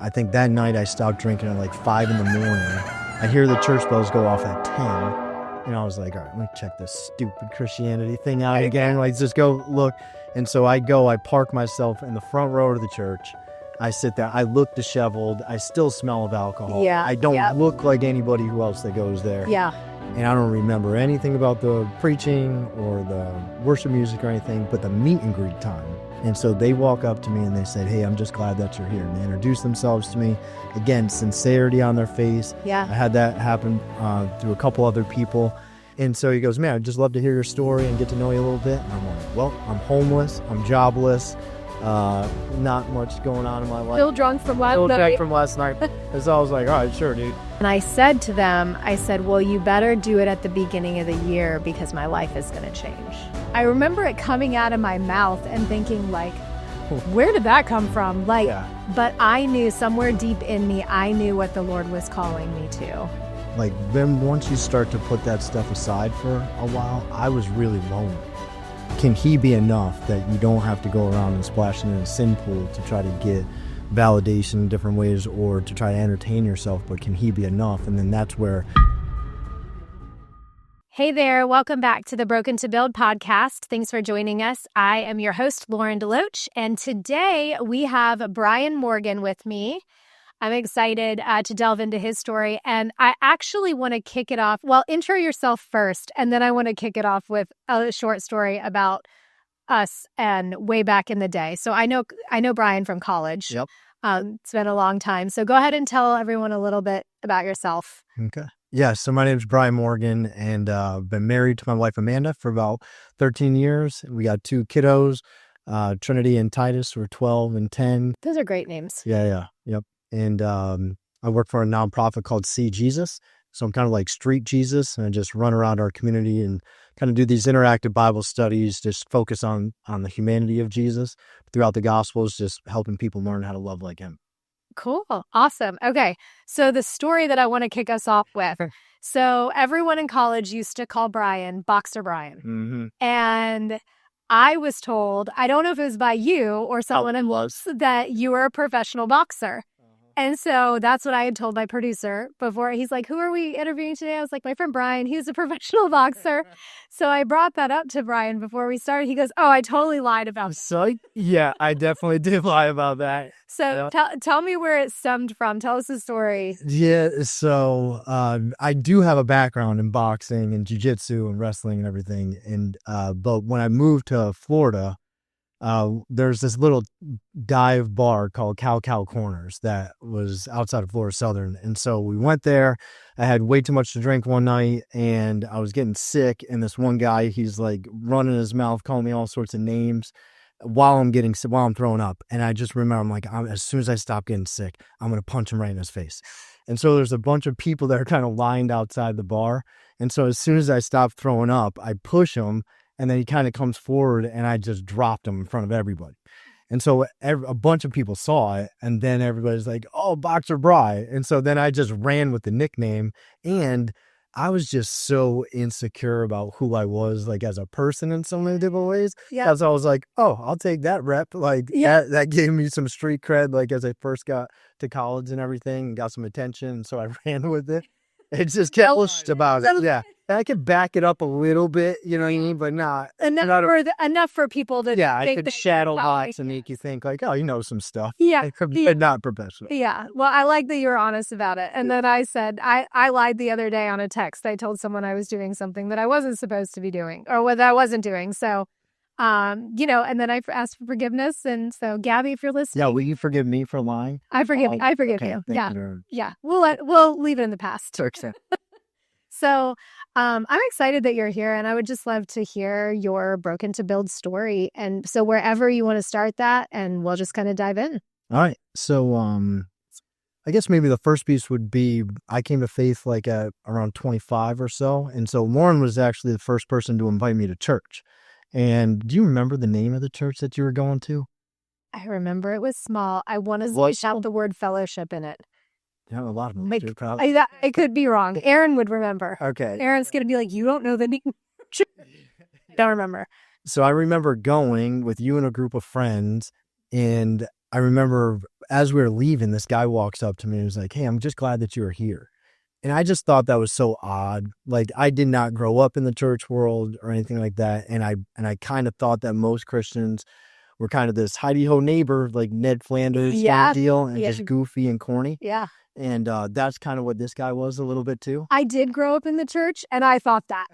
I think that night I stopped drinking at like 5 in the morning. I hear the church bells go off at 10. And I was like, all right, let me check this stupid Christianity thing out again. Like, just go look. And so I park myself in the front row of the church. I sit there. I look disheveled. I still smell of alcohol. Yeah. I don't look like anybody who else that goes there. Yeah. And I don't remember anything about the preaching or the worship music or anything, but the meet and greet time. And so they walk up to me and they said, hey, I'm just glad that you're here. And they introduced themselves to me. Again, sincerity on their face. Yeah. I had that happen through a couple other people. And so he goes, man, I'd just love to hear your story and get to know you a little bit. And I'm like, well, I'm homeless. I'm jobless. Not much going on in my life. Still drunk from last night. Still drunk from last night. And so I was like, all right, sure, dude. And I said to them, well, you better do it at the beginning of the year because my life is going to change. I remember it coming out of my mouth and thinking, like, where did that come from? Like, But I knew somewhere deep in me, I knew what the Lord was calling me to. Like, then once you start to put that stuff aside for a while, I was really lonely. Can he be enough that you don't have to go around and splash in a sin pool to try to get validation in different ways or to try to entertain yourself, but can he be enough? And then that's where... Hey there, welcome back to the Broken to Build podcast. Thanks for joining us. I am your host, Lauryn DeLoach, and today we have Brian Morgan with me. I'm excited to delve into his story, and I actually want to kick it off. Well, intro yourself first, and then I want to kick it off with a short story about us and way back in the day. So I know Brian from college. Yep. It's been a long time. So go ahead and tell everyone a little bit about yourself. Okay. Yeah, so my name is Brian Morgan, and I've been married to my wife, Amanda, for about 13 years. We got 2 kiddos, Trinity and Titus, who are 12 and 10. Those are great names. Yeah. Yep. And I work for a nonprofit called See Jesus. So I'm kind of like street Jesus, and I just run around our community and kind of do these interactive Bible studies, just focus on the humanity of Jesus throughout the Gospels, just helping people learn how to love like him. Cool. Awesome. Okay. So the story that I want to kick us off with. So everyone in college used to call Brian Boxer Brian. Mm-hmm. And I was told, I don't know if it was by you or someone else, that you were a professional boxer. And so that's what I had told my producer before. He's like, who are we interviewing today? I was like, my friend Brian, he's a professional boxer. So I brought that up to Brian before we started. He goes, oh, I totally lied about that. So, yeah, I definitely did lie about that. So tell me where it stemmed from. Tell us the story. Yeah, so I do have a background in boxing and jiu-jitsu and wrestling and everything. And but when I moved to Florida, there's this little dive bar called Cow Corners that was outside of Florida Southern. And so we went there. I had way too much to drink one night and I was getting sick. And this one guy, he's like running his mouth, calling me all sorts of names while I'm throwing up. And I just remember, I'm like, as soon as I stop getting sick, I'm going to punch him right in his face. And so there's a bunch of people that are kind of lined outside the bar. And so as soon as I stop throwing up, I push him. And then he kind of comes forward and I just dropped him in front of everybody. And so a bunch of people saw it. And then everybody's like, oh, Boxer Bri. And so then I just ran with the nickname. And I was just so insecure about who I was, like as a person in so many different ways. Yeah. So I was like, oh, I'll take that rep. Like that gave me some street cred, like as I first got to college and everything and got some attention. So I ran with it. It just kept about it. Yeah. And I could back it up a little bit, you know what I mean? But not enough for people to I could shadow box and make you think like, oh, you know some stuff. Yeah. But not professional. Yeah. Well, I like that you were honest about it. And then I said, I lied the other day on a text. I told someone I was doing something that I wasn't supposed to be doing or what I wasn't doing. So, and then I asked for forgiveness. And so, Gabby, if you're listening. Yeah. Will you forgive me for lying? I forgive you. Okay, Yeah. you. Yeah. We'll leave it in the past. So I'm excited that you're here, and I would just love to hear your Broken to Build story. And so wherever you want to start that, and we'll just kind of dive in. All right. So I guess maybe the first piece would be I came to faith like at around 25 or so. And so Lauren was actually the first person to invite me to church. And do you remember the name of the church that you were going to? I remember it was small. I want to shout the word fellowship in it. Yeah, a lot of them do, probably. I could be wrong. Aaron would remember. Okay. Aaron's going to be like, you don't know the name. Don't remember. So I remember going with you and a group of friends, and I remember as we were leaving, this guy walks up to me and was like, "Hey, I'm just glad that you were here." And I just thought that was so odd. Like, I did not grow up in the church world or anything like that. And I kind of thought that most Christians were kind of this hidey-ho neighbor, like Ned Flanders kind of deal, and just goofy and corny. Yeah. And that's kind of what this guy was a little bit too. I did grow up in the church, and I thought that.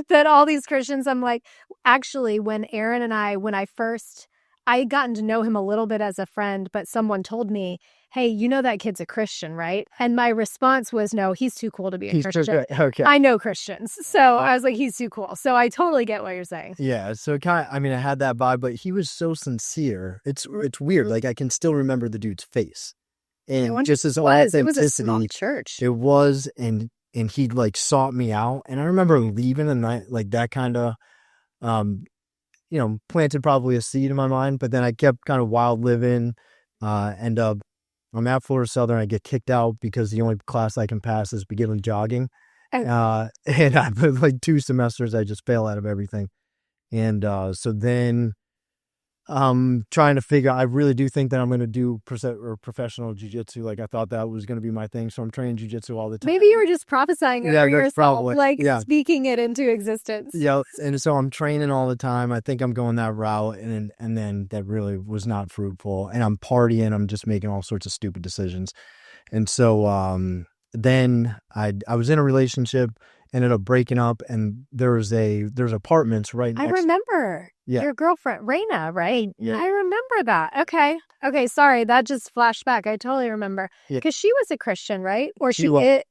That all these Christians, I'm like, actually, when Aaron and when I had gotten to know him a little bit as a friend, but someone told me, "Hey, you know that kid's a Christian, right?" And my response was, "No, he's too cool to be a Christian." Okay. I know Christians. So I was like, he's too cool. So I totally get what you're saying. Yeah. So I had that vibe, but he was so sincere. It's weird. Like, I can still remember the dude's face. And just his authenticity. It was a small church. It was, and he like sought me out. And I remember leaving the night, like that kind of, planted probably a seed in my mind. But then I kept kind of wild living. I'm at Florida Southern. I get kicked out because the only class I can pass is beginning jogging. And I put like 2 semesters, I just fail out of everything. And so then trying to figure, I really do think that I'm going to do professional jiu-jitsu. Like, I thought that was going to be my thing. So I'm training jiu-jitsu all the time. Maybe you were just prophesying it for yourself, probably, speaking it into existence. Yeah. And so I'm training all the time. I think I'm going that route. And then that really was not fruitful. And I'm partying. I'm just making all sorts of stupid decisions. And so then I was in a relationship, ended up breaking up, and there's apartments right next. I remember your girlfriend, Raina, right? Yeah. I remember that. Okay. Sorry, that just flashed back. I totally remember. Because she was a Christian, right? Or she was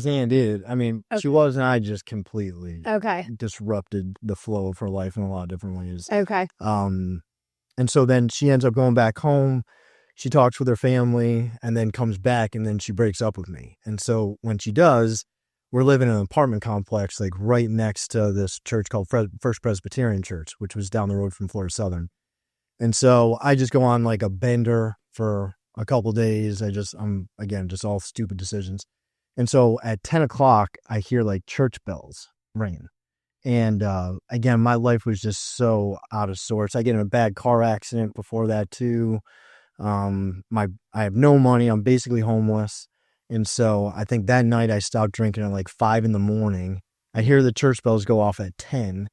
and is. I mean, she was, and I just completely disrupted the flow of her life in a lot of different ways. Okay. And so then she ends up going back home. She talks with her family and then comes back, and then she breaks up with me. And so when she does, we're living in an apartment complex, like right next to this church called First Presbyterian Church, which was down the road from Florida Southern. And so I just go on like a bender for a couple days. I'm just all stupid decisions. And so at 10 o'clock, I hear like church bells ringing. And again, my life was just so out of sorts. I get in a bad car accident before that too. I have no money. I'm basically homeless. And so I think that night I stopped drinking at like 5 a.m. I hear the church bells go off at 10.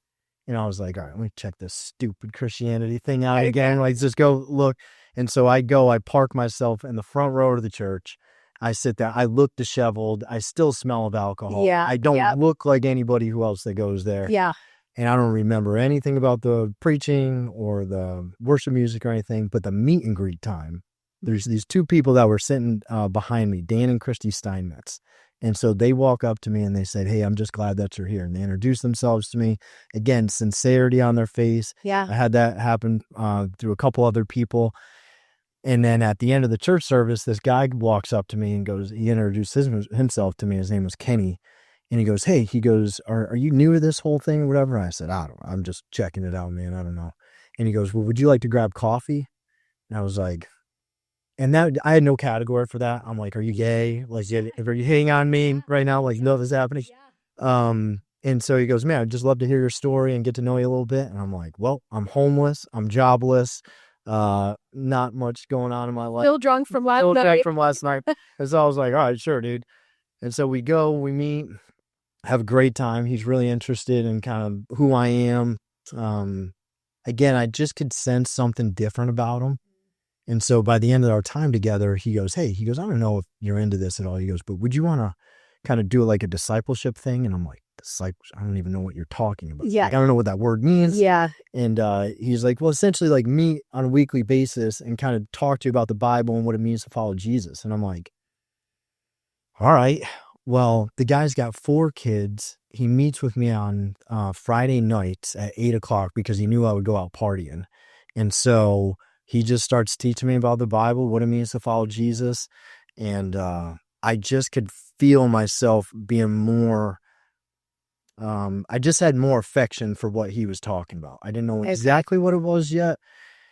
And I was like, all right, let me check this stupid Christianity thing out again. Like, just go look. And so I park myself in the front row of the church. I sit there. I look disheveled. I still smell of alcohol. Yeah. I don't look like anybody who else that goes there. Yeah. And I don't remember anything about the preaching or the worship music or anything, but the meet and greet time. There's these 2 people that were sitting behind me, Dan and Christy Steinmetz. And so they walk up to me and they said, "Hey, I'm just glad that you're here." And they introduced themselves to me. Again, sincerity on their face. Yeah. I had that happen through a couple other people. And then at the end of the church service, this guy walks up to me and he introduced himself to me. His name was Kenny. And he goes, "Hey," he goes, are you new to this whole thing or whatever? I said, I'm just checking it out, man. I don't know. And he goes, "Well, would you like to grab coffee?" And I was like, and that I had no category for that. I'm like, "Are you gay? Like, are you hitting on me right now? Like, no, this is happening." Yeah. And so he goes, "Man, I'd just love to hear your story and get to know you a little bit." And I'm like, "Well, I'm homeless. I'm jobless. Not much going on in my life. Still drunk from last night. And so I was like, "All right, sure, dude." And so we meet, have a great time. He's really interested in kind of who I am. Again, I just could sense something different about him. And so by the end of our time together, he goes, "I don't know if you're into this at all." He goes, "But would you want to kind of do like a discipleship thing?" And I'm like, "Discipleship? I don't even know what you're talking about." Yeah. Like, I don't know what that word means. Yeah. And he's like, "Well, essentially like meet on a weekly basis and kind of talk to you about the Bible and what it means to follow Jesus." And I'm like, all right. Well, the guy's got 4 kids. He meets with me on Friday nights at 8 o'clock because he knew I would go out partying. And so he just starts teaching me about the Bible, what it means to follow Jesus. And I just could feel myself being more, I just had more affection for what he was talking about. I didn't know exactly what it was yet,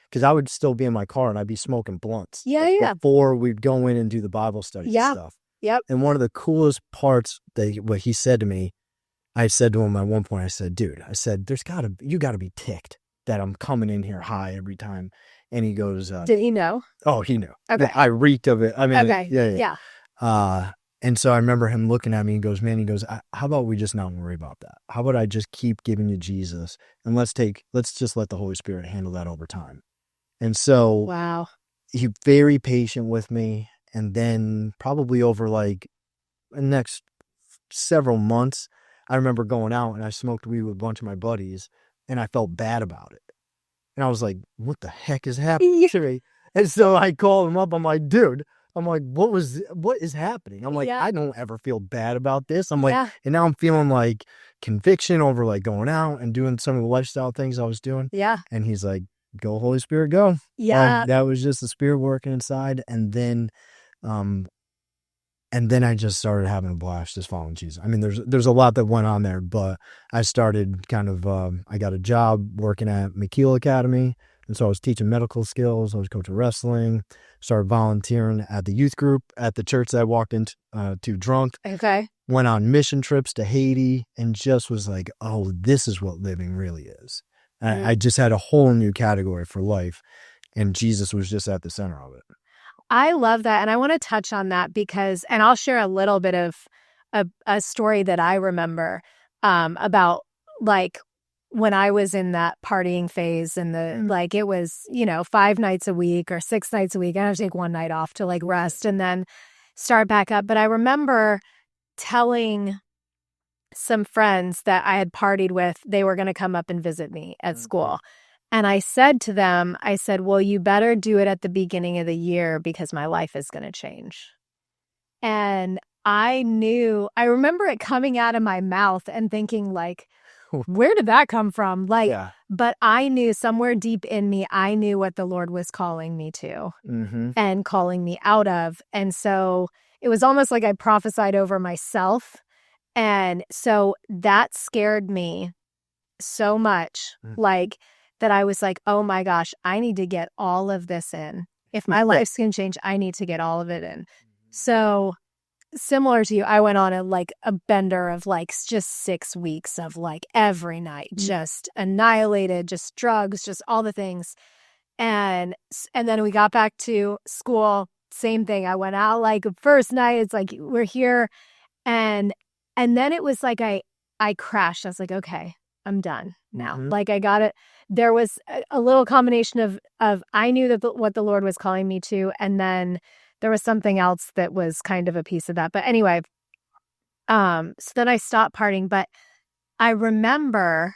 because I would still be in my car and I'd be smoking blunts. Yeah. Before we'd go in and do the Bible study stuff. Yep. And one of the coolest parts what he said to me, I said to him at one point, I said, "Dude," I said, you gotta be ticked that I'm coming in here high every time." And he goes, Did he know? oh, he knew. Okay. I reeked of it. I mean, Okay. yeah. Yeah. And so I remember him looking at me and goes, man, he goes, how about we just not worry about that? How about I just keep giving you Jesus and let's just let the Holy Spirit handle that over time. And so Wow. he very patient with me. And then probably over like the next several months, I remember going out and I smoked weed with a bunch of my buddies and I felt bad about it. And I was like, what the heck is happening to me? And so I called him up. I'm like, dude, what is happening? I'm like, I don't ever feel bad about this. I'm like, and now I'm feeling like conviction over like going out and doing some of the lifestyle things I was doing. Yeah. And he's like, go Holy Spirit, go. Yeah. That was just the Spirit working inside. And then I just started having a blast just following Jesus. I mean, there's a lot that went on there, but I started kind of, I got a job working at McKeel Academy. And so I was teaching medical skills. I was coaching wrestling, started volunteering at the youth group at the church that I walked into drunk. Okay. Went on mission trips to Haiti and just was like, oh, this is what living really is. I just had a whole new category for life. And Jesus was just at the center of it. I love that. And I want to touch on that because, and I'll share a little bit of a story that I remember about like when I was in that partying phase and like it was, 5 nights a week or 6 nights a week. I had to take one night off to like rest and then start back up. But I remember telling some friends that I had partied with, they were going to come up and visit me at school. And I said to them, well, you better do it at the beginning of the year because my life is going to change. And I remember it coming out of my mouth and thinking like, where did that come from? Like, but I knew somewhere deep in me, I knew what the Lord was calling me to and calling me out of. And so it was almost like I prophesied over myself. And so that scared me so much, like that I was like, oh my gosh, I need to get all of this in. If my life's going to change, I need to get all of it in. So similar to you, I went on a bender of like just 6 weeks of like every night, just annihilated, just drugs, just all the things. And then we got back to school, same thing. I went out like first night, it's like, we're here. And then it was like, I crashed. I was like, okay, I'm done now. Like I got it. There was a little combination of I knew that what the Lord was calling me to, and then there was something else that was kind of a piece of that. But anyway, so then I stopped partying. But I remember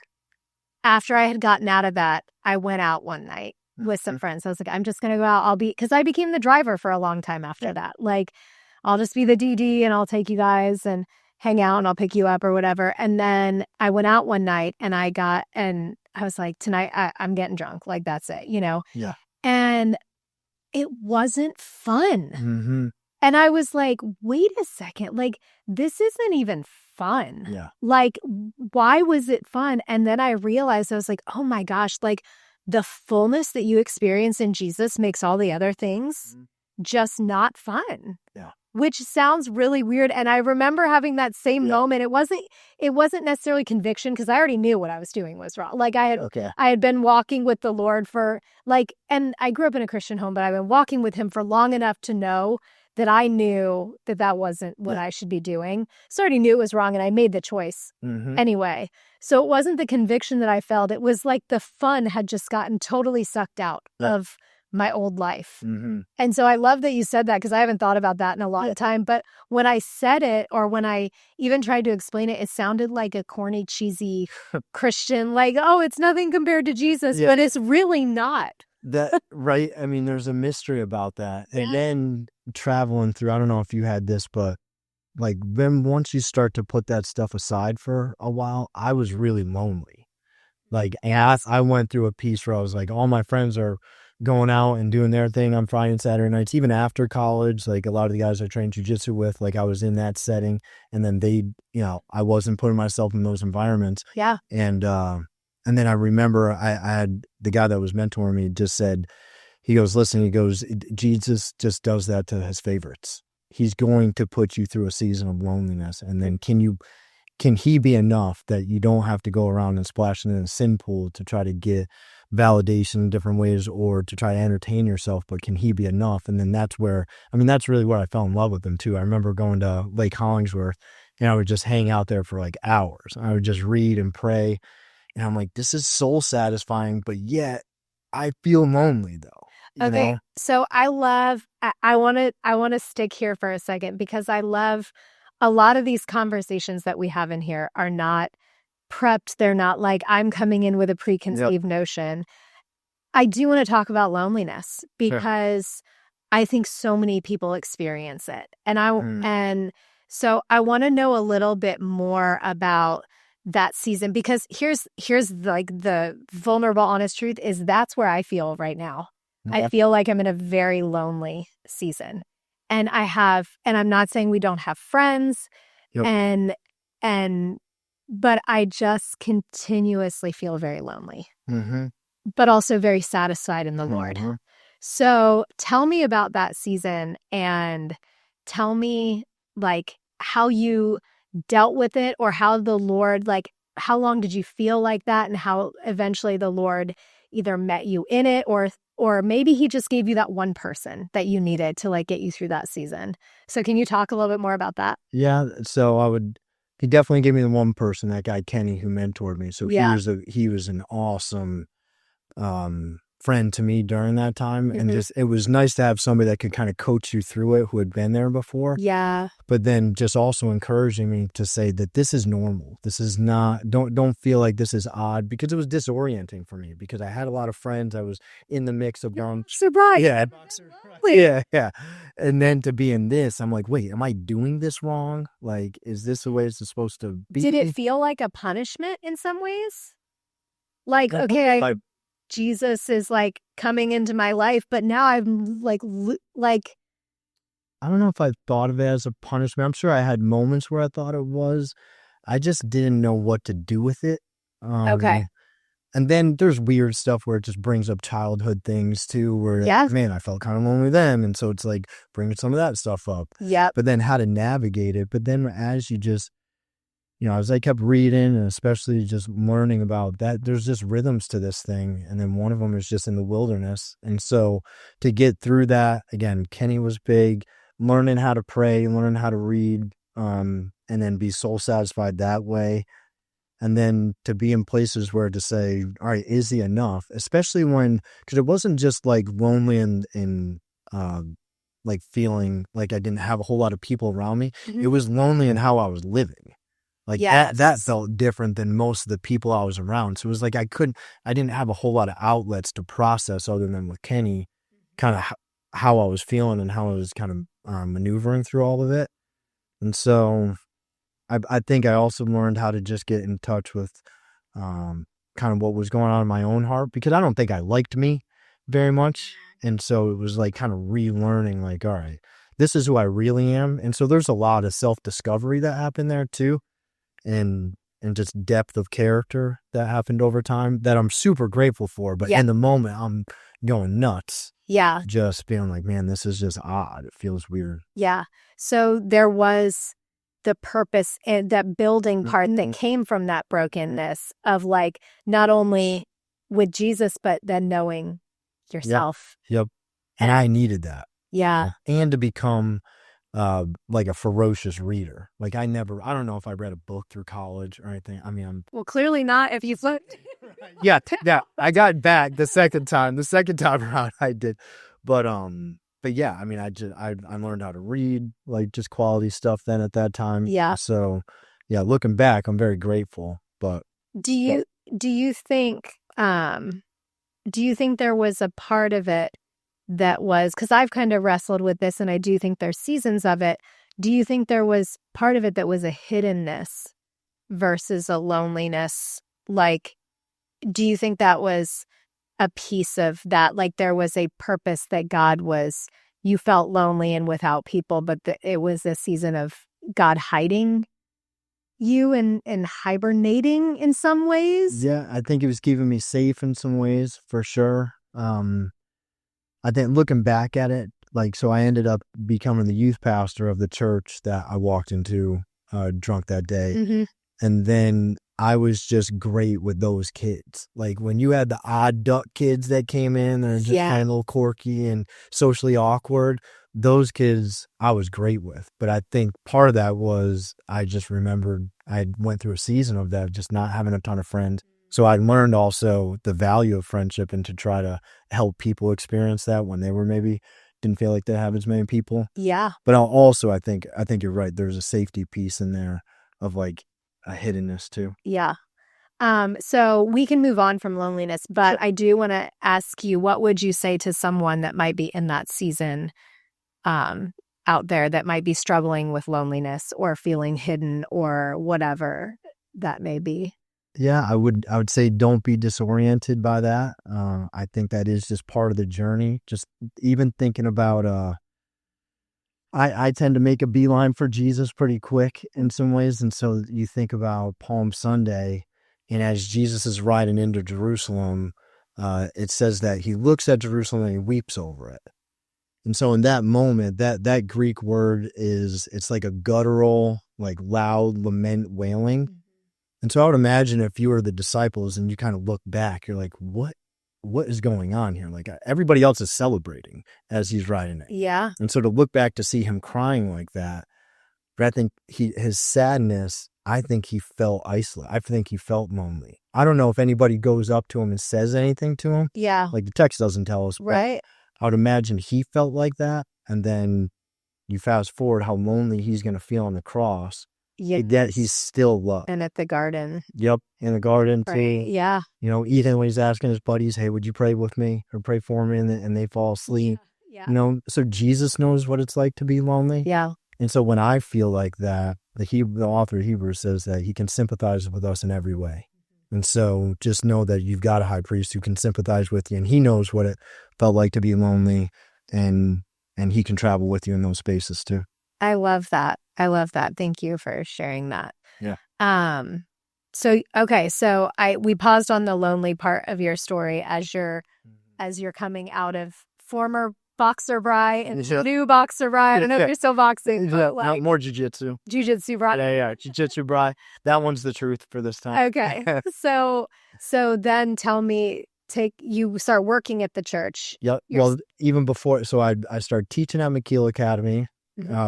after I had gotten out of that, I went out one night with some friends. I was like, I'm just going to go out. Because I became the driver for a long time after that. Like, I'll just be the DD and I'll take you guys and hang out and I'll pick you up or whatever. And then I went out one night and I was like, tonight I'm getting drunk. Like, that's it, Yeah. And it wasn't fun. And I was like, wait a second, like, this isn't even fun. Yeah. Like, why was it fun? And then I realized, I was like, oh my gosh, like the fullness that you experience in Jesus makes all the other things just not fun. Yeah. Which sounds really weird. And I remember having that same moment. It wasn't necessarily conviction because I already knew what I was doing was wrong. Like I had been walking with the Lord for like, and I grew up in a Christian home, but I've been walking with him for long enough to know that I knew that wasn't what I should be doing. So I already knew it was wrong and I made the choice anyway. So it wasn't the conviction that I felt. It was like the fun had just gotten totally sucked out of my old life. And so I love that you said that because I haven't thought about that in a long time. But when I said it, or when I even tried to explain it, it sounded like a corny, cheesy Christian, like, oh, it's nothing compared to Jesus, but it's really not. That right. I mean, there's a mystery about that. And then traveling through, I don't know if you had this, but like then once you start to put that stuff aside for a while, I was really lonely. Like I went through a piece where I was like, all my friends are going out and doing their thing on Friday and Saturday nights, even after college. Like a lot of the guys I trained jiu-jitsu with, like I was in that setting, and then I wasn't putting myself in those environments. Yeah. And then I remember I had the guy that was mentoring me just said, he goes, Jesus just does that to his favorites. He's going to put you through a season of loneliness. And then can he be enough that you don't have to go around and splashing in a sin pool to try to get validation in different ways or to try to entertain yourself, but can he be enough? And then that's really where I fell in love with him too. I remember going to Lake Hollingsworth and I would just hang out there for like hours. I would just read and pray. And I'm like, this is soul satisfying, but yet I feel lonely though. Okay. So I want to stick here for a second because I love a lot of these conversations that we have in here are not prepped. They're not like I'm coming in with a preconceived notion. I do want to talk about loneliness because I think so many people experience it. And so I want to know a little bit more about that season because here's like the vulnerable, honest truth is that's where I feel right now. I feel like I'm in a very lonely season. And I'm not saying we don't have friends but I just continuously feel very lonely, but also very satisfied in the Lord. So tell me about that season and tell me like how you dealt with it or how the Lord, like how long did you feel like that and how eventually the Lord either met you in it or maybe he just gave you that one person that you needed to like get you through that season. So can you talk a little bit more about that? Yeah. So he definitely gave me the one person, that guy, Kenny, who mentored me. So he was an awesome, friend to me during that time. And just, it was nice to have somebody that could kind of coach you through it who had been there before. Yeah. But then just also encouraging me to say that this is normal. This is not, don't feel like this is odd, because it was disorienting for me because I had a lot of friends. I was in the mix of going, surprise. Yeah. And then to be in this, I'm like, wait, am I doing this wrong? Like, is this the way it's supposed to be? Did it feel like a punishment in some ways? Like, Jesus is like coming into my life, but now I'm like, I don't know if I thought of it as a punishment. I'm sure I had moments where I thought it was. I just didn't know what to do with it. Okay. And then there's weird stuff where it just brings up childhood things too, where, man, I felt kind of lonely then. And so it's like bringing some of that stuff up. Yeah. But then how to navigate it. But then as you just, as I kept reading and especially just learning about that, there's just rhythms to this thing. And then one of them is just in the wilderness. And so to get through that, again, Kenny was big, learning how to pray, learning how to read, and then be soul satisfied that way. And then to be in places where to say, all right, is he enough? Especially because it wasn't just like lonely and like feeling like I didn't have a whole lot of people around me. It was lonely in how I was living. Like that felt different than most of the people I was around. So it was like I didn't have a whole lot of outlets to process other than with Kenny, kind of how I was feeling and how I was kind of maneuvering through all of it. And so I think I also learned how to just get in touch with kind of what was going on in my own heart, because I don't think I liked me very much. And so it was like kind of relearning, like, all right, this is who I really am. And so there's a lot of self-discovery that happened there too. And just depth of character that happened over time that I'm super grateful for. But in the moment, I'm going nuts. Yeah. Just feeling like, man, this is just odd. It feels weird. Yeah. So there was the purpose and that building part that came from that brokenness of like not only with Jesus, but then knowing yourself. Yep. And I needed that. Yeah. And to become like a ferocious reader. Like I don't know if I read a book through college or anything. I mean, well, clearly not if you've looked. Yeah. I got back the second time around I did. But yeah, I mean, I learned how to read, like just quality stuff then at that time. Yeah. So yeah, looking back, I'm very grateful. But do you think there was a part of it that was, because I've kind of wrestled with this and I do think there's seasons of it. Do you think there was part of it that was a hiddenness versus a loneliness? Like, do you think that was a piece of that? Like there was a purpose that you felt lonely and without people, but it was a season of God hiding you and hibernating in some ways? Yeah, I think it was keeping me safe in some ways, for sure. I think looking back at it, like, so I ended up becoming the youth pastor of the church that I walked into drunk that day. And then I was just great with those kids. Like when you had the odd duck kids that came in, they're just kind of a little quirky and socially awkward. Those kids I was great with. But I think part of that was I just remembered I went through a season of that, just not having a ton of friends. So I learned also the value of friendship and to try to help people experience that when they were maybe didn't feel like they have as many people. Yeah. But also I think you're right. There's a safety piece in there of like a hiddenness too. Yeah. So we can move on from loneliness, but I do want to ask you, what would you say to someone that might be in that season out there that might be struggling with loneliness or feeling hidden or whatever that may be? Yeah, I would say don't be disoriented by that. I think that is just part of the journey. Just even thinking about I tend to make a beeline for Jesus pretty quick in some ways. And so you think about Palm Sunday, and as Jesus is riding into Jerusalem, it says that he looks at Jerusalem and he weeps over it. And so in that moment, that Greek word it's like a guttural, like loud lament wailing. And so I would imagine if you were the disciples and you kind of look back, you're like, what is going on here? Like everybody else is celebrating as he's riding it. Yeah. And so to look back to see him crying like that, but I think his sadness, I think he felt isolated. I think he felt lonely. I don't know if anybody goes up to him and says anything to him. Yeah. Like the text doesn't tell us. Right. I would imagine he felt like that. And then you fast forward how lonely he's going to feel on the cross. Yeah. That he's still loved. And at the garden. Yep. In the garden too. Right. Yeah. You know, Ethan, when he's asking his buddies, hey, would you pray with me or pray for me? And they fall asleep. Yeah. You know, so Jesus knows what it's like to be lonely. Yeah. And so when I feel like that, the author of Hebrews says that he can sympathize with us in every way. And so just know that you've got a high priest who can sympathize with you, and he knows what it felt like to be lonely, and he can travel with you in those spaces too. I love that. Thank you for sharing that. Yeah. So we paused on the lonely part of your story as you're coming out of former boxer Bri and new boxer Bri. I don't know if you're still boxing. But like, more jiu-jitsu. Jiu-jitsu Bri. Yeah. Jiu-jitsu Bri. That one's the truth for this time. Okay. So then tell me, you start working at the church. Yep. Well, even before, so I started teaching at McKeel Academy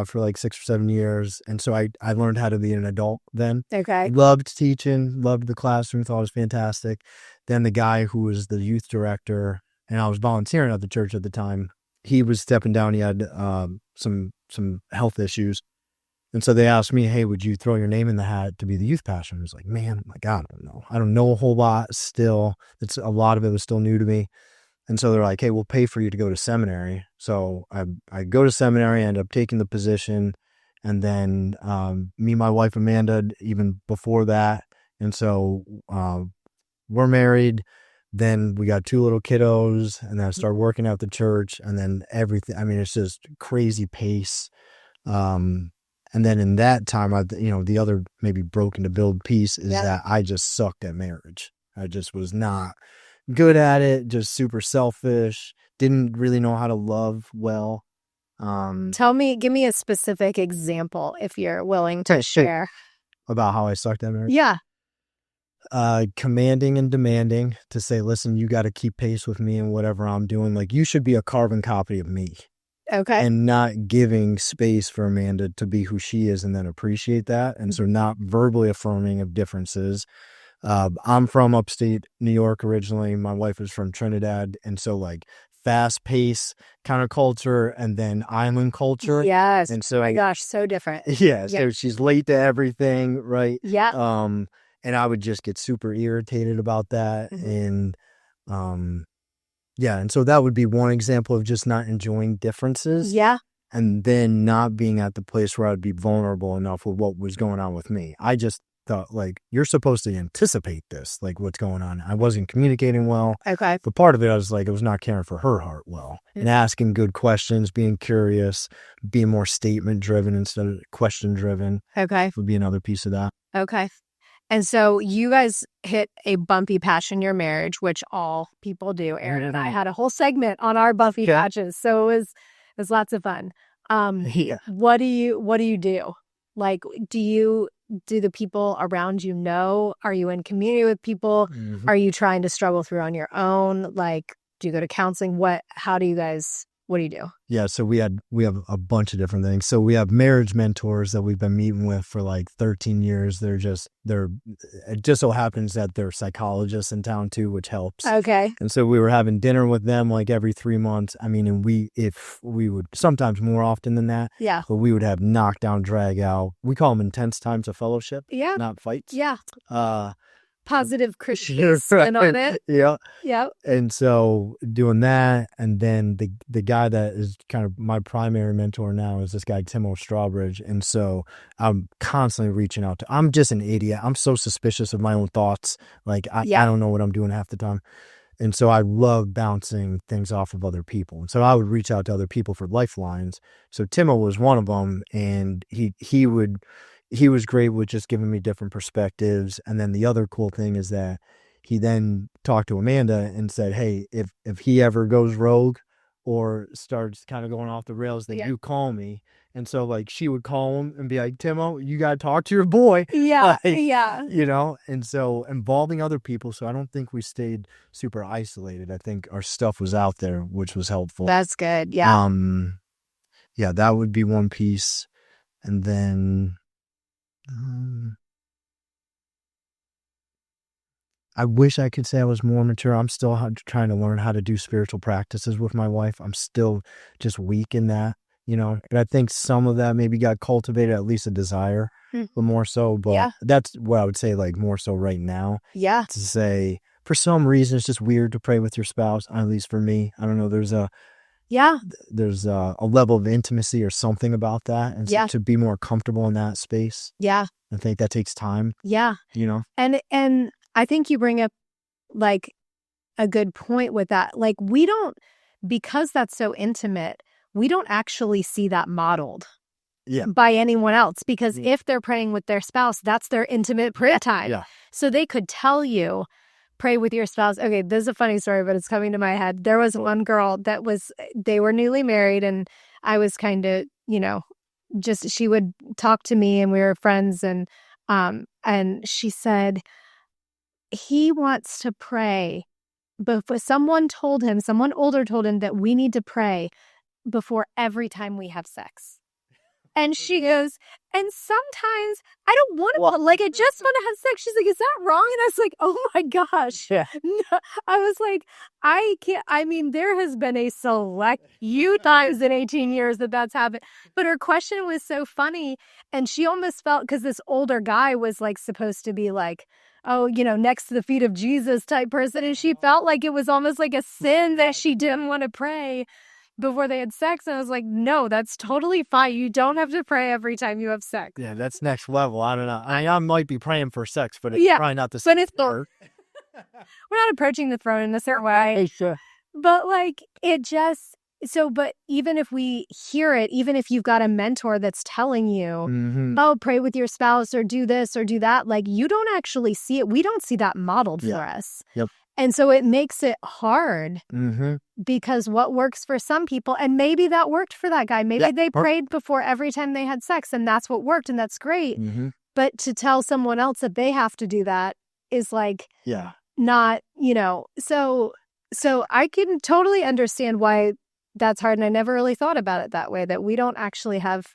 for like 6 or 7 years. And so I learned how to be an adult then. Okay. Loved teaching, loved the classroom, thought it was fantastic. Then the guy who was the youth director, and I was volunteering at the church at the time, he was stepping down. He had some health issues. And so they asked me, hey, would you throw your name in the hat to be the youth pastor? And I was like, man, I don't know. I don't know a whole lot still. A lot of it was still new to me. And so they're like, hey, we'll pay for you to go to seminary. So I go to seminary, I end up taking the position. And then me and my wife, Amanda, even before that. And so we're married. Then we got 2 little kiddos, and then I started working at the church, and then everything. I mean, it's just crazy pace. And then in that time, the other maybe broken to build piece is that I just sucked at marriage. I just was not good at it, just super selfish, didn't really know how to love well. Give me a specific example if you're willing to share. About how I sucked at marriage? Yeah. Commanding and demanding to say, listen, you got to keep pace with me and whatever I'm doing. Like, you should be a carbon copy of me. Okay. And not giving space for Amanda to be who she is and then appreciate that. And so not verbally affirming of differences. I'm from upstate New York originally. My wife is from Trinidad. And so like fast pace counterculture and then island culture. Yes. And so gosh, so different. Yeah. So she's late to everything. Right. Yeah. And I would just get super irritated about that. And, and so that would be one example of just not enjoying differences. Yeah. And then not being at the place where I'd be vulnerable enough with what was going on with me. I just thought, like, you're supposed to anticipate this, like what's going on. I wasn't communicating well. Okay. But part of it, I was like, I was not caring for her heart well. And asking good questions, being curious, being more statement driven instead of question driven. Okay. Would be another piece of that. Okay. And so you guys hit a bumpy patch in your marriage, which all people do. Aaron and I had a whole segment on our bumpy patches. So it was lots of fun. What do you do? Like, do do the people around you know? Are you in community with people? Mhm. Are you trying to struggle through on your own? Like, do you go to counseling? What do you do? Yeah, so we have a bunch of different things. So we have marriage mentors that we've been meeting with for like 13 years. It just so happens that they're psychologists in town too, which helps. Okay. And so we were having dinner with them like every 3 months. I mean, and if we would sometimes more often than that, Yeah. but we would have knockdown, drag out. We call them intense times of fellowship, Yeah. not fights. Yeah. Positive Christian You're spin on right. it. Yeah. Yeah. And so doing that, and then the guy that is kind of my primary mentor now is this guy, Tim Strawbridge. And so I'm constantly reaching out to, I'm just an idiot. I'm so suspicious of my own thoughts. Like I don't know what I'm doing half the time. And so I love bouncing things off of other people. And so I would reach out to other people for lifelines. So Timo was one of them, and he was great with just giving me different perspectives. And then the other cool thing is that he then talked to Amanda and said, hey, if he ever goes rogue or starts kind of going off the rails, then you call me. And so like she would call him and be like, Timo, you got to talk to your boy. Yeah. Like, Yeah. you know, and so involving other people. So I don't think we stayed super isolated. I think our stuff was out there, which was helpful. That's good. Yeah. Yeah, that would be one piece. And then I wish I could say I was more mature. I'm still trying to learn how to do spiritual practices with my wife. I'm still just weak in that, you know. And I think some of that maybe got cultivated, at least a desire, but more so. But that's what I would say, like more so right now. Yeah. To say, for some reason, it's just weird to pray with your spouse. At least for me, I don't know. There's a level of intimacy or something about that, and so to be more comfortable in that space. Yeah. I think that takes time. Yeah. You know. And I think you bring up like a good point with that. Like because that's so intimate, we don't actually see that modeled by anyone else, because if they're praying with their spouse, that's their intimate prayer time. Yeah. So they could tell you, pray with your spouse. Okay, this is a funny story, but it's coming to my head. There was one girl they were newly married, and I was kind of, you know, just, she would talk to me and we were friends, and she said, he wants to pray, but someone older told him that we need to pray before every time we have sex. And she goes, and sometimes I don't want to, like, I just want to have sex. She's like, is that wrong? And I was like, oh my gosh. Yeah. No. I was like, I can't, I mean, there has been a select few times in 18 years that's happened. But her question was so funny. And she almost felt, because this older guy was like supposed to be like, oh, you know, next to the feet of Jesus type person. And she felt like it was almost like a sin that she didn't want to pray before they had sex. And I was like, no, that's totally fine. You don't have to pray every time you have sex. Yeah, that's next level. I don't know. I might be praying for sex, but it's probably not the same. But it's we're not approaching the throne in a certain way. Hey, sure. But like, it just, but even if we hear it, even if you've got a mentor that's telling you, oh, pray with your spouse or do this or do that, like, you don't actually see it. We don't see that modeled for us. Yep. And so it makes it hard because what works for some people, and maybe that worked for that guy. Maybe they prayed before every time they had sex, and that's what worked, and that's great. But to tell someone else that they have to do that is like, not, you know, so I can totally understand why that's hard. And I never really thought about it that way, that we don't actually have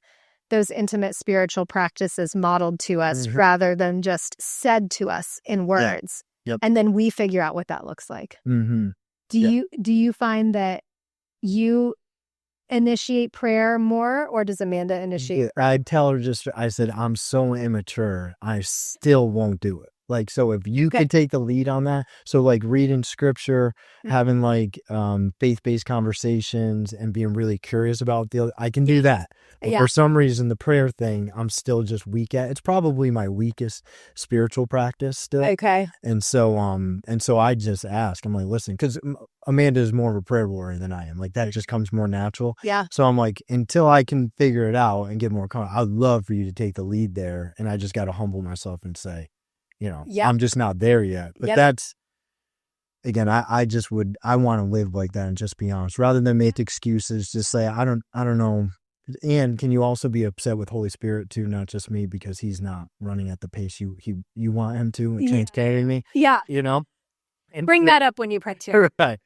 those intimate spiritual practices modeled to us rather than just said to us in words. Yep. And then we figure out what that looks like. Do you find that you initiate prayer more, or does Amanda initiate? I'd tell her I said, I'm so immature, I still won't do it. Like, so if you could take the lead on that, so like reading scripture, having like faith-based conversations and being really curious about I can do that. But for some reason, the prayer thing, I'm still just weak at. It's probably my weakest spiritual practice still. Okay. And so I just ask, I'm like, listen, because Amanda is more of a prayer warrior than I am. Like, that just comes more natural. Yeah. So I'm like, until I can figure it out and get more confident, I'd love for you to take the lead there. And I just got to humble myself and say, you know, I'm just not there yet. But that's, again, I want to live like that and just be honest, rather than make excuses. Just say, I don't know And can you also be upset with Holy Spirit too, not just me, because he's not running at the pace you want him to and can't carry me, Yeah. And Bring that up when you pray too. right.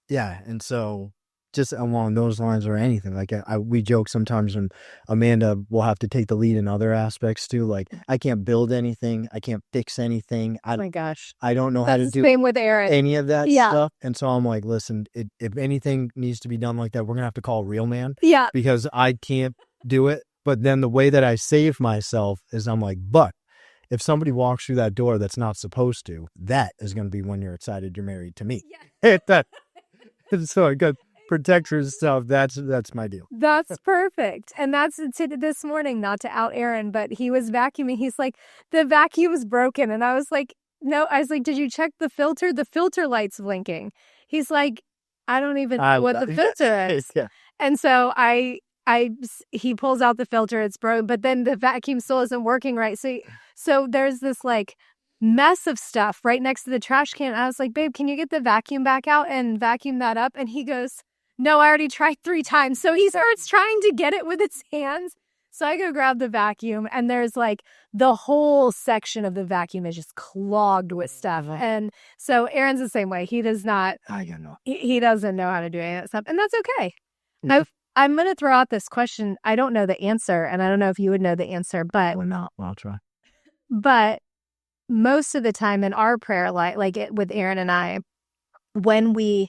Yeah, and so just along those lines or anything, like we joke sometimes when Amanda will have to take the lead in other aspects too. Like I can't build anything, I can't fix anything. Oh my gosh, I don't know how to do same with Aaron. any of that stuff. And so I'm like, listen, if anything needs to be done like that, we're gonna have to call a real man. Yeah, because I can't do it. But then the way that I save myself is I'm like, but if somebody walks through that door that's not supposed to, that is going to be when you're excited you're married to me. Yeah. So I got protect yourself. That's my deal. That's perfect. And that's this morning, not to out Aaron, but he was vacuuming. He's like, the vacuum's broken. And I was like, no, I was like, did you check the filter? The filter light's blinking. He's like, I don't even know what the filter is. Yeah. And so he pulls out the filter, it's broken, but then the vacuum still isn't working right. So there's this like mess of stuff right next to the trash can. I was like, babe, can you get the vacuum back out and vacuum that up? And he goes, no, I already tried 3 times. So he starts trying to get it with his hands. So I go grab the vacuum and there's like the whole section of the vacuum is just clogged with stuff. And so Aaron's the same way. He does not, he doesn't know how to do any of that stuff. And that's okay. I'm going to throw out this question. I don't know the answer, and I don't know if you would know the answer, but Well, I'll try. But most of the time in our prayer life, with Aaron and I, when we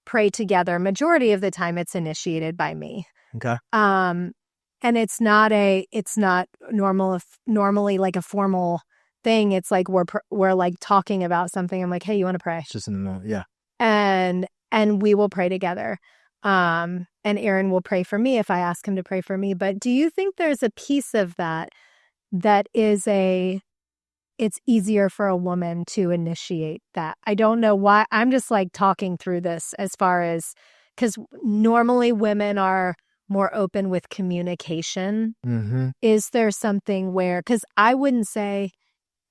pray together, majority of the time it's initiated by me. Okay. And it's not normally like a formal thing. It's like we're like talking about something. I'm like, hey, you want to pray? It's just in the moment, yeah. And we will pray together. And Aaron will pray for me if I ask him to pray for me. But do you think there's a piece of that is it's easier for a woman to initiate that? I don't know why. I'm just like talking through this as far as, because normally women are more open with communication. Mm-hmm. Is there something where, because I wouldn't say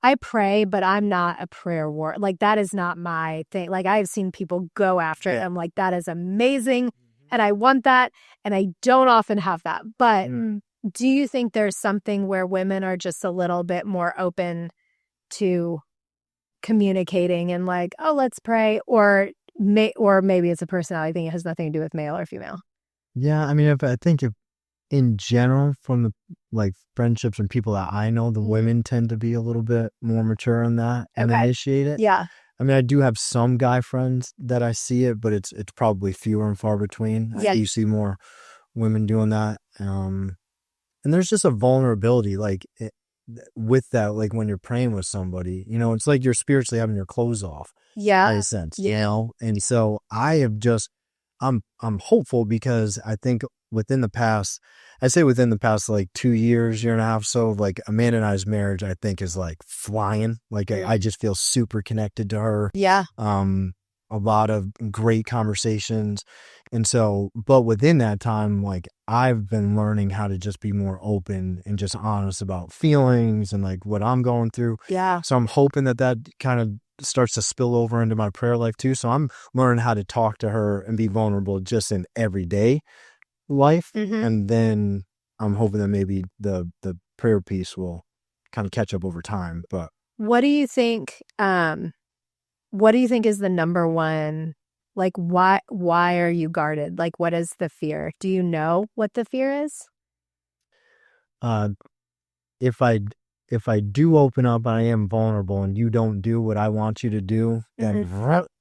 I pray, but I'm not a prayer warrior. Like that is not my thing. Like I've seen people go after it. I'm like, that is amazing. And I want that. And I don't often have that. But do you think there's something where women are just a little bit more open to communicating and like, oh, let's pray? Or maybe it's a personality thing. It has nothing to do with male or female. Yeah. I mean, I think if in general, from the like friendships and people that I know, the women tend to be a little bit more mature on that and initiate it. Yeah. I mean, I do have some guy friends that I see it, but it's probably fewer and far between. Yeah. You see more women doing that. And there's just a vulnerability with that, like when you're praying with somebody, it's like you're spiritually having your clothes off. Yeah. In a sense, And so I'm hopeful because I think within the past like 2 years, year and a half, so like Amanda and I's marriage, I think is like flying. Like I just feel super connected to her. Yeah. A lot of great conversations. And so, but within that time, like I've been learning how to just be more open and just honest about feelings and like what I'm going through. Yeah. So I'm hoping that kind of starts to spill over into my prayer life too. So I'm learning how to talk to her and be vulnerable just in everyday life. Mm-hmm. And then I'm hoping that maybe the prayer piece will kind of catch up over time. But what do you think? What do you think is the number one? Like, why are you guarded? Like, what is the fear? Do you know what the fear is? If I do open up, I am vulnerable, and you don't do what I want you to do, then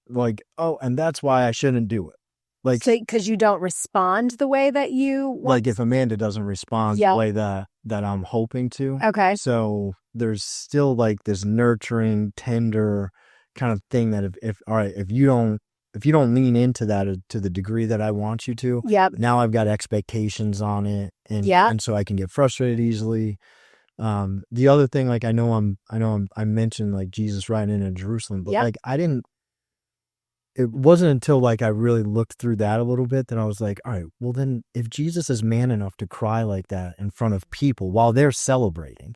like, oh, and that's why I shouldn't do it. Like, because you don't respond the way that you want. Like if Amanda doesn't respond the way that I'm hoping to. Okay. So there's still like this nurturing, tender kind of thing that if you don't lean into that to the degree that I want you to, now I've got expectations on it, and so I can get frustrated easily. The other thing, like I mentioned like Jesus riding into Jerusalem, but like it wasn't until like I really looked through that a little bit that I was like, all right, well then if Jesus is man enough to cry like that in front of people while they're celebrating,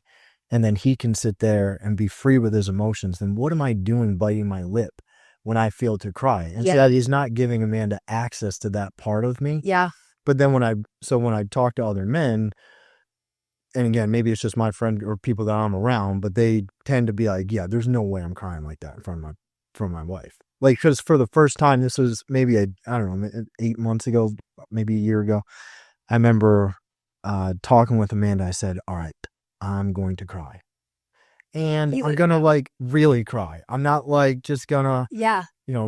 and then he can sit there and be free with his emotions, then what am I doing biting my lip when I feel to cry? And so that he's not giving Amanda access to that part of me. Yeah. but then when I talk to other men, and again, maybe it's just my friend or people that I'm around, but they tend to be like, yeah, there's no way I'm crying like that in front of my wife. Like, because for the first time, this was maybe I don't know, 8 months ago, maybe a year ago. I remember talking with Amanda. I said, all right, I'm going to cry. And I'm going to like really cry. I'm not like just gonna,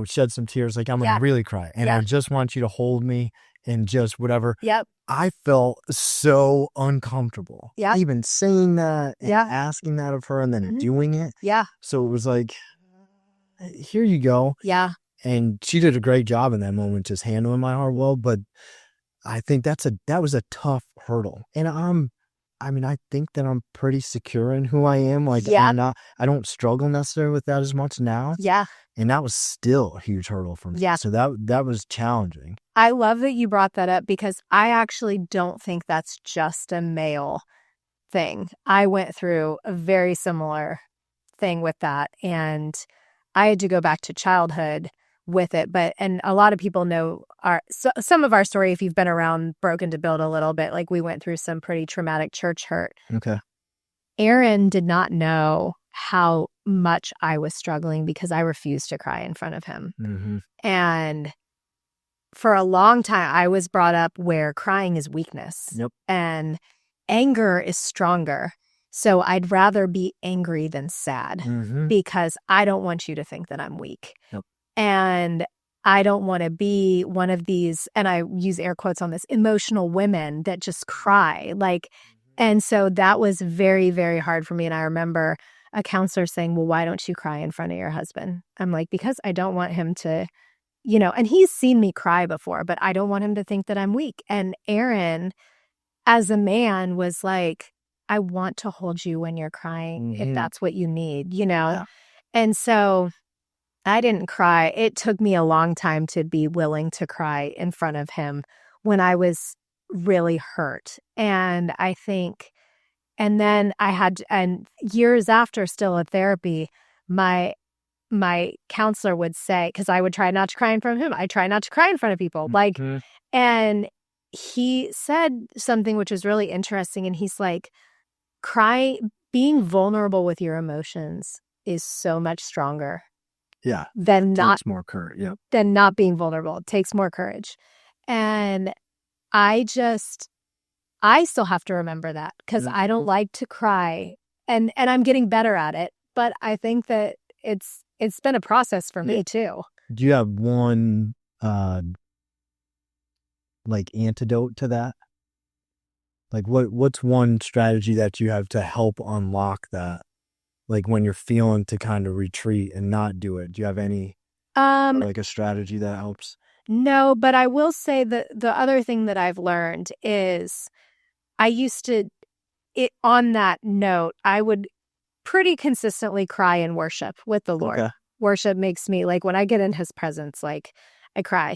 shed some tears. Like I'm going to really cry. And I just want you to hold me and just whatever. Yep. I felt so uncomfortable. Yeah. Even saying that and asking that of her and then doing it. Yeah. So it was like, here you go. Yeah. And she did a great job in that moment, just handling my heart well. But I think that was a tough hurdle. And I think that I'm pretty secure in who I am. Like I don't struggle necessarily with that as much now. Yeah. And that was still a huge hurdle for me. Yeah. So that was challenging. I love that you brought that up because I actually don't think that's just a male thing. I went through a very similar thing with that. And I had to go back to childhood with it. And a lot of people know some of our story, if you've been around Broken to Build a little bit, like we went through some pretty traumatic church hurt. Okay. Aaron did not know how much I was struggling because I refused to cry in front of him. Mm-hmm. And for a long time, I was brought up where crying is weakness. Yep. And anger is stronger. So I'd rather be angry than sad because I don't want you to think that I'm weak. Yep. And I don't want to be one of these, and I use air quotes on this, emotional women that just cry. And so that was very, very hard for me. And I remember a counselor saying, well, why don't you cry in front of your husband? I'm like, because I don't want him to, and he's seen me cry before, but I don't want him to think that I'm weak. And Aaron, as a man, was like, I want to hold you when you're crying, if that's what you need, Yeah. And so I didn't cry. It took me a long time to be willing to cry in front of him when I was really hurt. And I think, and then and years after, still in therapy, my counselor would say, because I would try not to cry in front of him. I try not to cry in front of people. And he said something which was really interesting. And he's like, being vulnerable with your emotions is so much stronger. Yeah. Than takes more courage. Yep. Than not being vulnerable. It takes more courage. And I still have to remember that because I don't like to cry. And I'm getting better at it. But I think that it's been a process for me too. Do you have one antidote to that? Like what's one strategy that you have to help unlock that? Like when you're feeling to kind of retreat and not do it. Do you have any a strategy that helps? No, but I will say that the other thing that I've learned is I used to, on that note, I would pretty consistently cry in worship with the Lord. Okay. Worship makes me, when I get in his presence, I cry.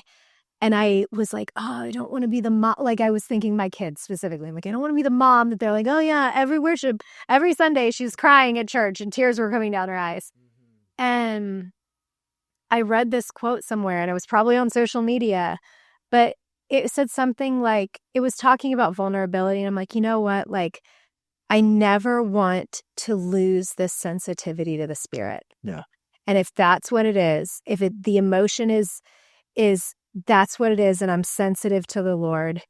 And I was like, oh, I don't want to be the mom. I was thinking my kids specifically. I'm like, I don't want to be the mom that they're like, oh yeah, every worship, every Sunday she's crying at church and tears were coming down her eyes. And I read this quote somewhere and it was probably on social media, but it said something like, it was talking about vulnerability. And I'm like, you know what? I never want to lose this sensitivity to the Spirit. Yeah. And if that's what it is, the emotion is that's what it is, and I'm sensitive to the Lord,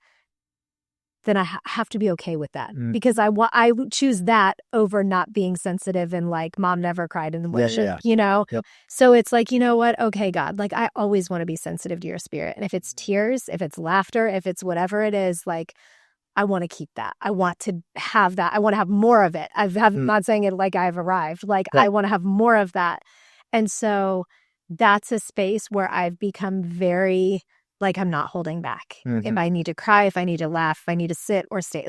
then I have to be okay with that because I choose that over not being sensitive and mom never cried in the worship, Yep. So it's like, you know what? Okay, God, I always want to be sensitive to your Spirit. And if it's tears, if it's laughter, if it's whatever it is, I want to keep that. I want to have that. I want to have more of it. I'm not saying it like I've arrived. I want to have more of that. And so that's a space where I've become very, I'm not holding back. If I need to cry, if I need to laugh, if I need to sit or stay,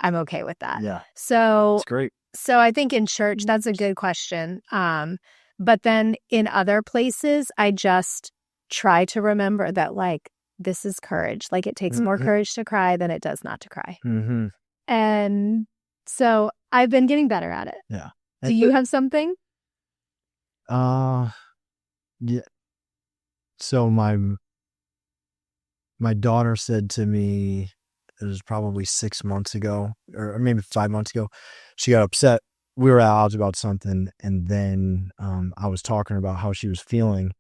I'm okay with that. Yeah. So that's great. So I think in church, that's a good question. But then in other places, I just try to remember that, this is courage. It takes more courage to cry than it does not to cry. Mm-hmm. And so I've been getting better at it. Yeah. Do you have something? Yeah. So my my daughter said to me, it was probably 6 months ago, or maybe 5 months ago, she got upset. We were at odds about something, and then I was talking about how she was feeling.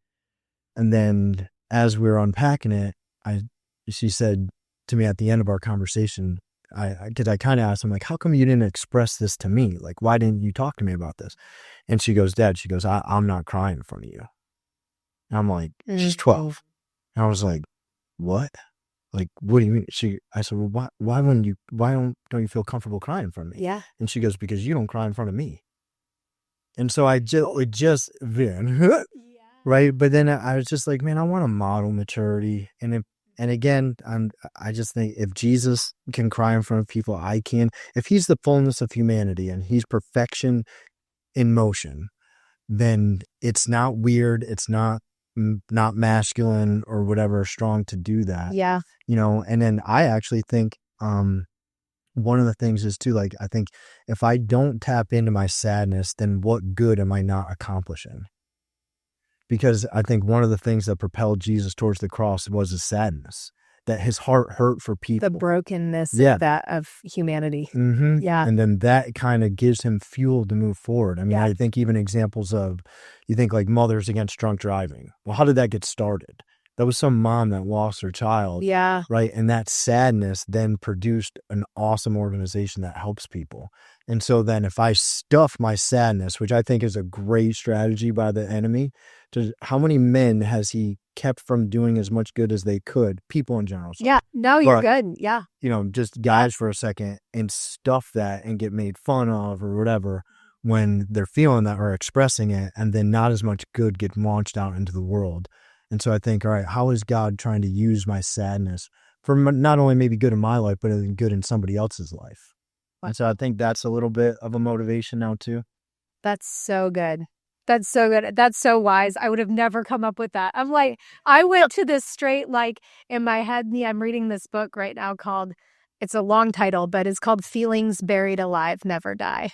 And then as we were unpacking it, she said to me at the end of our conversation, I kind of asked him, like, how come you didn't express this to me? Like, why didn't you talk to me about this? And she goes, Dad, she goes, I'm not crying in front of you. And I'm like, she's 12. And I was like, what? Like, what do you mean? I said, well, why don't you feel comfortable crying in front of me? Yeah. And she goes, because you don't cry in front of me. And so right. But then I was just like, man, I want to model maturity. And again, I just think if Jesus can cry in front of people, I can. If he's the fullness of humanity and he's perfection in motion, then it's not weird. It's not masculine or whatever, strong to do that. Yeah. And then I actually think one of the things is too, like, I think if I don't tap into my sadness, then what good am I not accomplishing? Because I think one of the things that propelled Jesus towards the cross was his sadness, that his heart hurt for people. The brokenness of humanity. Mm-hmm. Yeah. And then that kind of gives him fuel to move forward. I mean, I think even examples of, you think like Mothers Against Drunk Driving. Well, how did that get started? That was some mom that lost her child. Yeah. Right. And that sadness then produced an awesome organization that helps people. And so then if I stuff my sadness, which I think is a great strategy by the enemy, how many men has he kept from doing as much good as they could? People in general. Yeah. No, you're good. Yeah. Just guys for a second and stuff that and get made fun of or whatever when they're feeling that or expressing it, and then not as much good get launched out into the world. And so I think, all right, how is God trying to use my sadness for not only maybe good in my life, but good in somebody else's life? Wow. And so I think that's a little bit of a motivation now too. That's so good. That's so good. That's so wise. I would have never come up with that. I'm like, I went to this straight, like in my head, I'm reading this book right now called, it's a long title, but it's called Feelings Buried Alive, Never Die.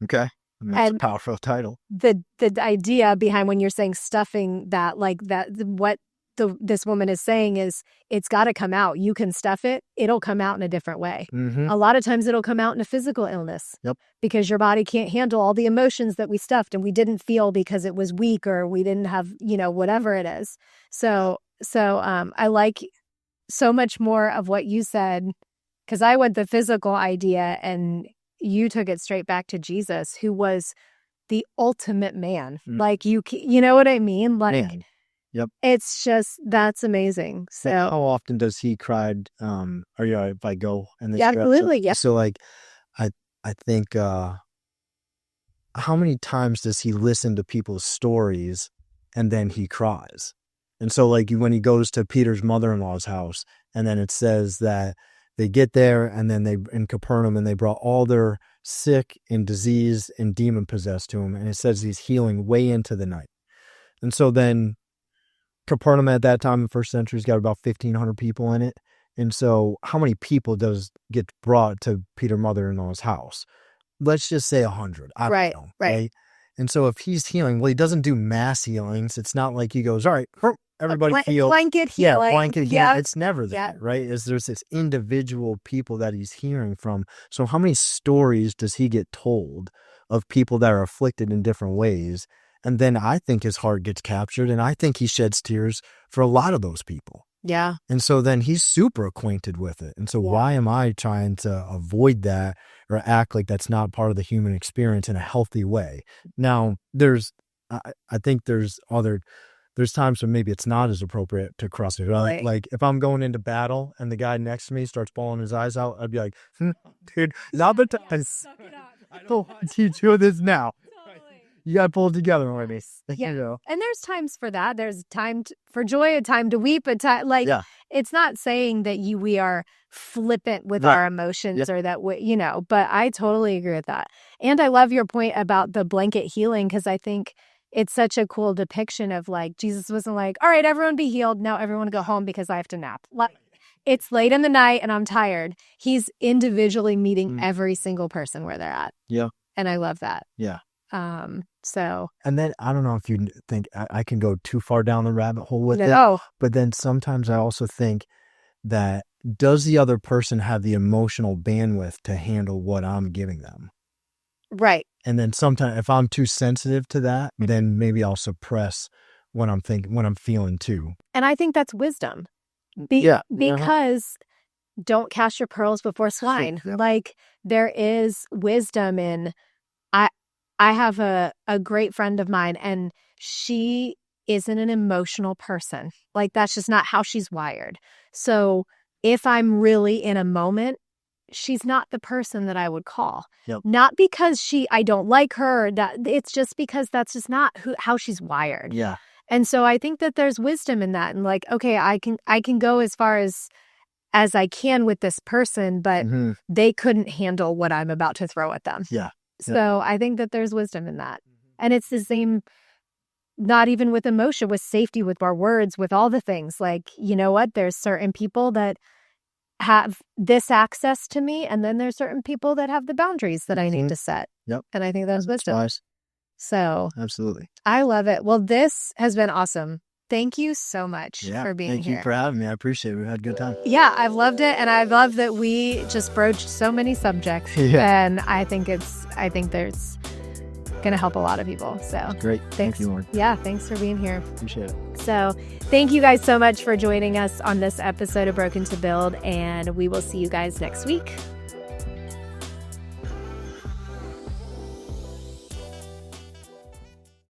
Okay. That's a powerful title. The idea behind when you're saying stuffing that, like that, what this woman is saying is it's got to come out. You can stuff it. It'll come out in a different way. Mm-hmm. A lot of times it'll come out in a physical illness. Yep. Because your body can't handle all the emotions that we stuffed and we didn't feel because it was weak or we didn't have, whatever it is. So I like so much more of what you said, because I went the physical idea and you took it straight back to Jesus, who was the ultimate man. Mm. Like you know what I mean? Like, man. Yep. It's just, that's amazing. So how often does he cry? If I go and this absolutely. Yeah. So like, I think, how many times does he listen to people's stories and then he cries? And so like when he goes to Peter's mother-in-law's house, and then it says that they get there and then in Capernaum, and they brought all their sick and diseased and demon possessed to him. And it says he's healing way into the night. And so then Capernaum at that time in the first century has got about 1,500 people in it. And so how many people does get brought to Peter's mother-in-law's house? Let's just say 100. I don't know. Right. And so if he's healing, well, he doesn't do mass healings. It's not like he goes, all right, everybody feel blanket healing. Yeah, blanket healing. Yeah. It's never that, right? There's this individual people that he's hearing from. So how many stories does he get told of people that are afflicted in different ways? And then I think his heart gets captured, and I think he sheds tears for a lot of those people. Yeah. And so then he's super acquainted with it. And so why am I trying to avoid that or act like that's not part of the human experience in a healthy way? Now, I think there's times when maybe it's not as appropriate to cross it. Right? Like if I'm going into battle and the guy next to me starts bawling his eyes out, I'd be like, dude, not the time. Suck it up. I don't want you to do this now. You got to pull it together on me. Yeah. And there's times for that. There's time for joy, a time to weep, a time it's not saying that we are flippant with our emotions or that but I totally agree with that. And I love your point about the blanket healing, because I think it's such a cool depiction of like, Jesus wasn't like, all right, everyone be healed. Now everyone go home because I have to nap. Like, it's late in the night and I'm tired. He's individually meeting every single person where they're at. Yeah. And I love that. Yeah. So. And then I don't know if you think I can go too far down the rabbit hole with it. Oh. But then sometimes I also think that does the other person have the emotional bandwidth to handle what I'm giving them? Right. And then sometimes if I'm too sensitive to that, then maybe I'll suppress what I'm feeling too. And I think that's wisdom. Yeah. Because don't cast your pearls before swine. Yep. Like, there is wisdom in, I have a great friend of mine, and she isn't an emotional person. Like, that's just not how she's wired. So if I'm really in a moment, she's not the person that I would call. Yep. Not because I don't like her. That it's just because that's just not how she's wired. Yeah. And so I think that there's wisdom in that. And like, okay, I can go as far as I can with this person, but they couldn't handle what I'm about to throw at them. Yeah. So I think that there's wisdom in that. And it's the same, not even with emotion, with safety, with our words, with all the things. Like, you know what? There's certain people that have this access to me, and then there's certain people that have the boundaries that I need to set. Yep. And I think that's wisdom. Wise. So Absolutely. I love it. Well, this has been awesome. Thank you so much for being here. Thank you for having me. I appreciate it. We've had a good time. Yeah, I've loved it. And I love that we just broached so many subjects. Yeah. And I think there's going to help a lot of people. So Great. thanks. Thank you, Lauren. Yeah, thanks for being here. Appreciate it. So thank you guys so much for joining us on this episode of Broken to Build. And we will see you guys next week.